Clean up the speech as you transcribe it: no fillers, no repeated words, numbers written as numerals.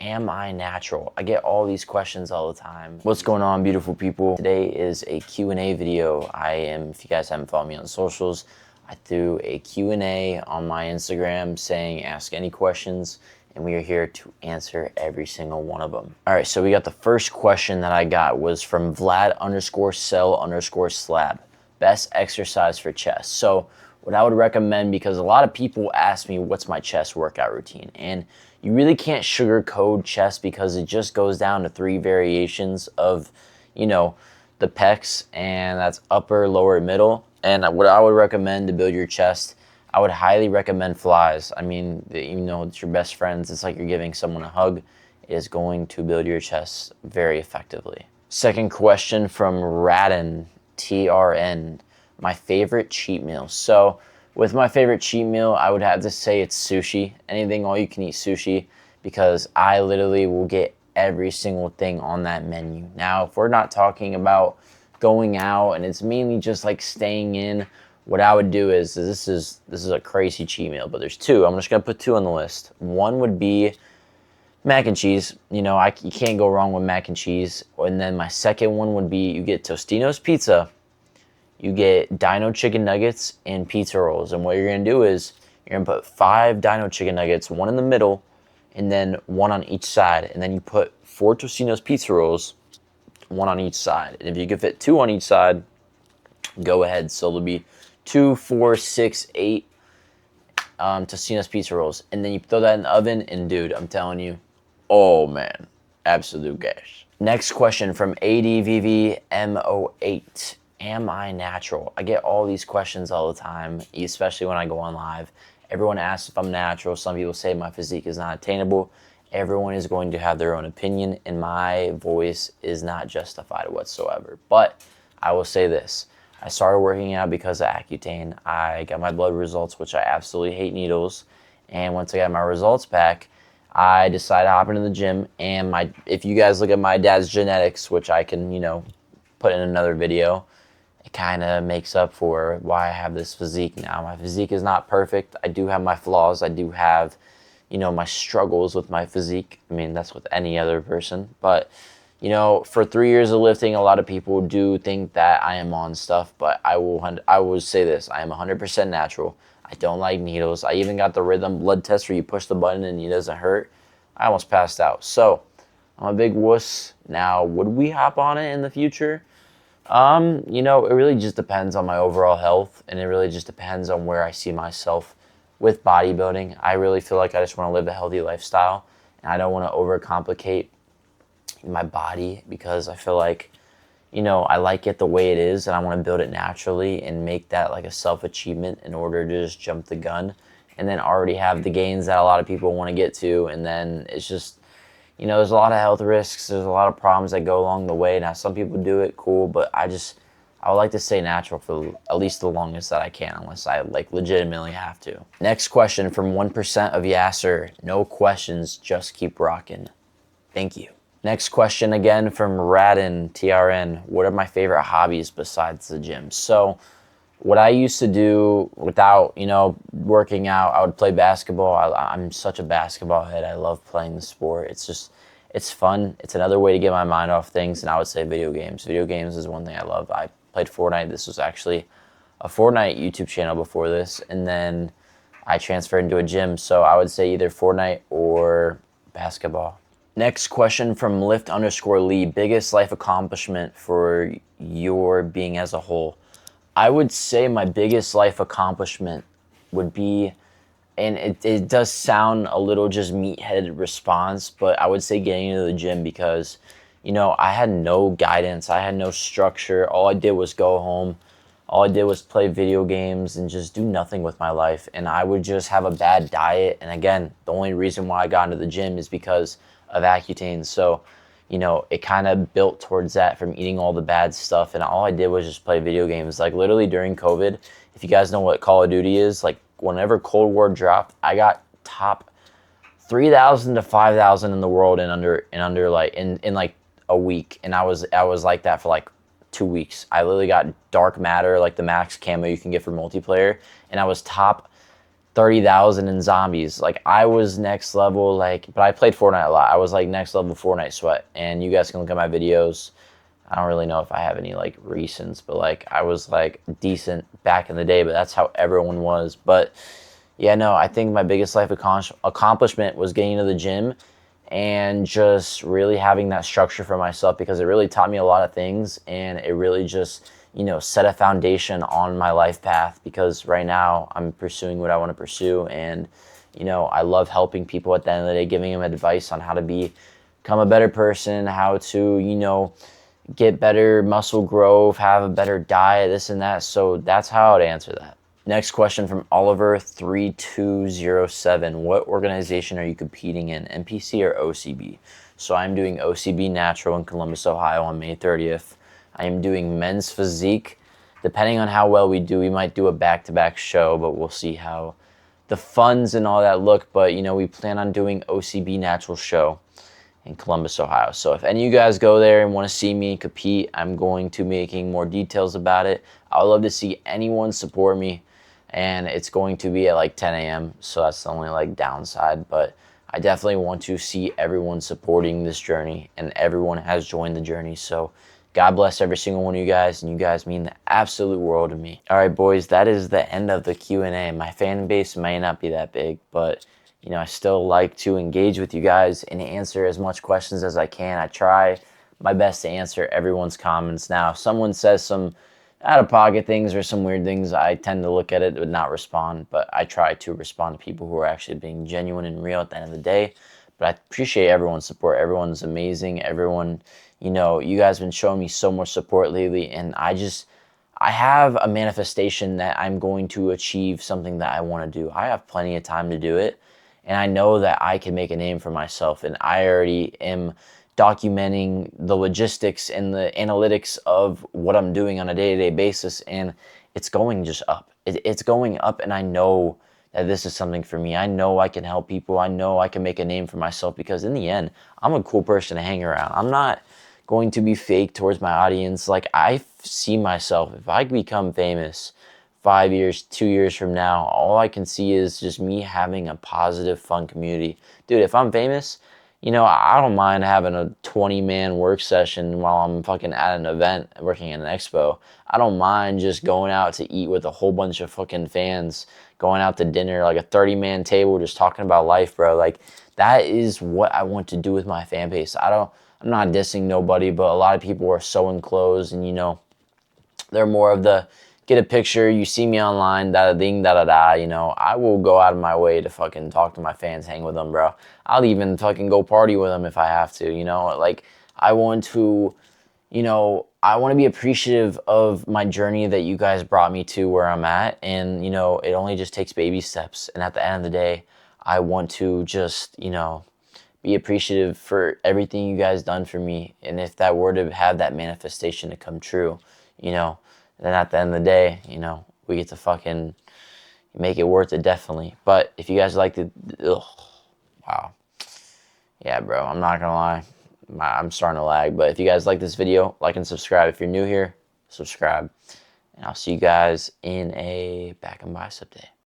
Am I natural? I get all these questions all the time. What's going on, beautiful people? Today is a Q&A video. If you guys haven't followed me on socials, I threw a Q&A on my Instagram saying ask any questions, and we are here to answer every single one of them. All right, so we got the first question that I got was from Vlad_cell_slab. Best exercise for chest. So what I would recommend, because a lot of people ask me what's my chest workout routine, and you really can't sugarcoat chest because it just goes down to 3 variations of, the pecs, and that's upper, lower, middle. And what I would recommend to build your chest, I would highly recommend flies. I mean, it's your best friends. It's like you're giving someone a hug. It is going to build your chest very effectively. Second question from Radin, TRN. My favorite cheat meal. So with my favorite cheat meal, I would have to say it's sushi. Anything all you can eat sushi, because I literally will get every single thing on that menu. Now, if we're not talking about going out and it's mainly just like staying in, what I would do is this is a crazy cheat meal, but there's 2. I'm just gonna put 2 on the list. One would be mac and cheese. You can't go wrong with mac and cheese. And then my second one would be you get Tostino's pizza, you get Dino chicken nuggets and pizza rolls. And what you're gonna do is you're gonna put 5 Dino chicken nuggets, 1 in the middle, and then 1 on each side. And then you put 4 Tostino's pizza rolls, 1 on each side. And if you can fit 2 on each side, go ahead. So there'll be 2, 4, 6, 8 Tostino's pizza rolls. And then you throw that in the oven, and dude, I'm telling you, oh man, absolute gas. Next question from ADVVMO8. Am I natural? I get all these questions all the time, especially when I go on live. Everyone asks if I'm natural. Some people say my physique is not attainable. Everyone is going to have their own opinion, and my voice is not justified whatsoever. But I will say this. I started working out because of Accutane. I got my blood results, which I absolutely hate needles. And once I got my results back, I decided to hop into the gym. And if you guys look at my dad's genetics, which I can, put in another video, it kind of makes up for why I have this physique now. My physique is not perfect. I do have my flaws. I do have, my struggles with my physique. I mean, that's with any other person. But, for 3 years of lifting, a lot of people do think that I am on stuff. But I will say this. I am 100% natural. I don't like needles. I even got the rhythm blood test where you push the button and it doesn't hurt. I almost passed out. So, I'm a big wuss. Now, would we hop on it in the future? It really just depends on my overall health, and it really just depends on where I see myself with bodybuilding. I really feel like I just want to live a healthy lifestyle, and I don't want to overcomplicate my body, because I feel like, I like it the way it is, and I want to build it naturally and make that like a self-achievement in order to just jump the gun and then already have the gains that a lot of people want to get to. And then it's just, there's a lot of health risks. There's a lot of problems that go along the way. Now, some people do it, cool, but I would like to stay natural for at least the longest that I can, unless I legitimately have to. Next question from 1% of Yasser. No questions, just keep rocking. Thank you. Next question again from Radin, TRN. What are my favorite hobbies besides the gym? So what I used to do without, working out, I would play basketball. I'm such a basketball head. I love playing the sport. It's fun. It's another way to get my mind off things. And I would say video games. Video games is one thing I love. I played Fortnite. This was actually a Fortnite YouTube channel before this. And then I transferred into a gym. So I would say either Fortnite or basketball. Next question from Lift_Lee. Biggest life accomplishment for your being as a whole? I would say my biggest life accomplishment would be, and it does sound a little just meat-headed response, but I would say getting into the gym, because, I had no guidance. I had no structure. All I did was go home. All I did was play video games and just do nothing with my life. And I would just have a bad diet. And again, the only reason why I got into the gym is because of Accutane. So, it kind of built towards that from eating all the bad stuff. And all I did was just play video games. Like literally during COVID, if you guys know what Call of Duty is, like whenever Cold War dropped, I got top 3,000 to 5,000 in the world in under like a week. And I was like that for like 2 weeks. I literally got dark matter, like the max camo you can get for multiplayer. And I was top 30,000 in zombies. Like, I was next level, like, but I played Fortnite a lot. I was like next level Fortnite sweat. And you guys can look at my videos. I don't really know if I have any like recents, but like I was like decent back in the day, but that's how everyone was. But yeah, no, I think my biggest life accomplishment was getting to the gym and just really having that structure for myself, because it really taught me a lot of things, and it really just, set a foundation on my life path, because right now I'm pursuing what I want to pursue. And, I love helping people at the end of the day, giving them advice on how to become a better person, how to, get better muscle growth, have a better diet, this and that. So that's how I would answer that. Next question from Oliver3207. What organization are you competing in, NPC or OCB? So I'm doing OCB Natural in Columbus, Ohio on May 30th. I am doing Men's Physique. Depending on how well we do, we might do a back-to-back show, but we'll see how the funds and all that look. But, we plan on doing OCB Natural show in Columbus, Ohio. So if any of you guys go there and want to see me compete, I'm going to be making more details about it. I would love to see anyone support me, and it's going to be at like 10 a.m. So that's the only like downside, but I definitely want to see everyone supporting this journey, and everyone has joined the journey. So God bless every single one of you guys, and you guys mean the absolute world to me. All right, boys, that is the end of the Q&A. My fan base may not be that big, but I still like to engage with you guys and answer as much questions as I can. I try my best to answer everyone's comments. Now, if someone says some out-of-pocket things or some weird things, I tend to look at it but not respond. But I try to respond to people who are actually being genuine and real at the end of the day. But I appreciate everyone's support. Everyone's amazing. Everyone, you guys have been showing me so much support lately, and I have a manifestation that I'm going to achieve something that I want to do. I have plenty of time to do it. And I know that I can make a name for myself, and I already am documenting the logistics and the analytics of what I'm doing on a day-to-day basis, and it's going just up. It's going up, and I know that this is something for me. I know I can help people. I know I can make a name for myself, because in the end, I'm a cool person to hang around. I'm not going to be fake towards my audience. Like, I see myself, if I become famous 5 years, 2 years from now, all I can see is just me having a positive, fun community. Dude, if I'm famous, I don't mind having a 20-man work session while I'm fucking at an event working in an expo. I don't mind just going out to eat with a whole bunch of fucking fans, going out to dinner, like a 30-man table, just talking about life, bro. Like, that is what I want to do with my fan base. I'm not dissing nobody, but a lot of people are so enclosed, and, they're more of the get a picture, you see me online, da-da-ding, da-da-da, I will go out of my way to fucking talk to my fans, hang with them, bro. I'll even fucking go party with them if I have to, like, I want to, I want to be appreciative of my journey that you guys brought me to where I'm at, and, it only just takes baby steps, and at the end of the day, I want to just, be appreciative for everything you guys done for me, and if that were to have that manifestation to come true, then at the end of the day, we get to fucking make it worth it, definitely. But if you guys like the, wow. Yeah, bro, I'm not gonna lie. I'm starting to lag. But if you guys like this video, like and subscribe. If you're new here, subscribe. And I'll see you guys in a back and bicep day.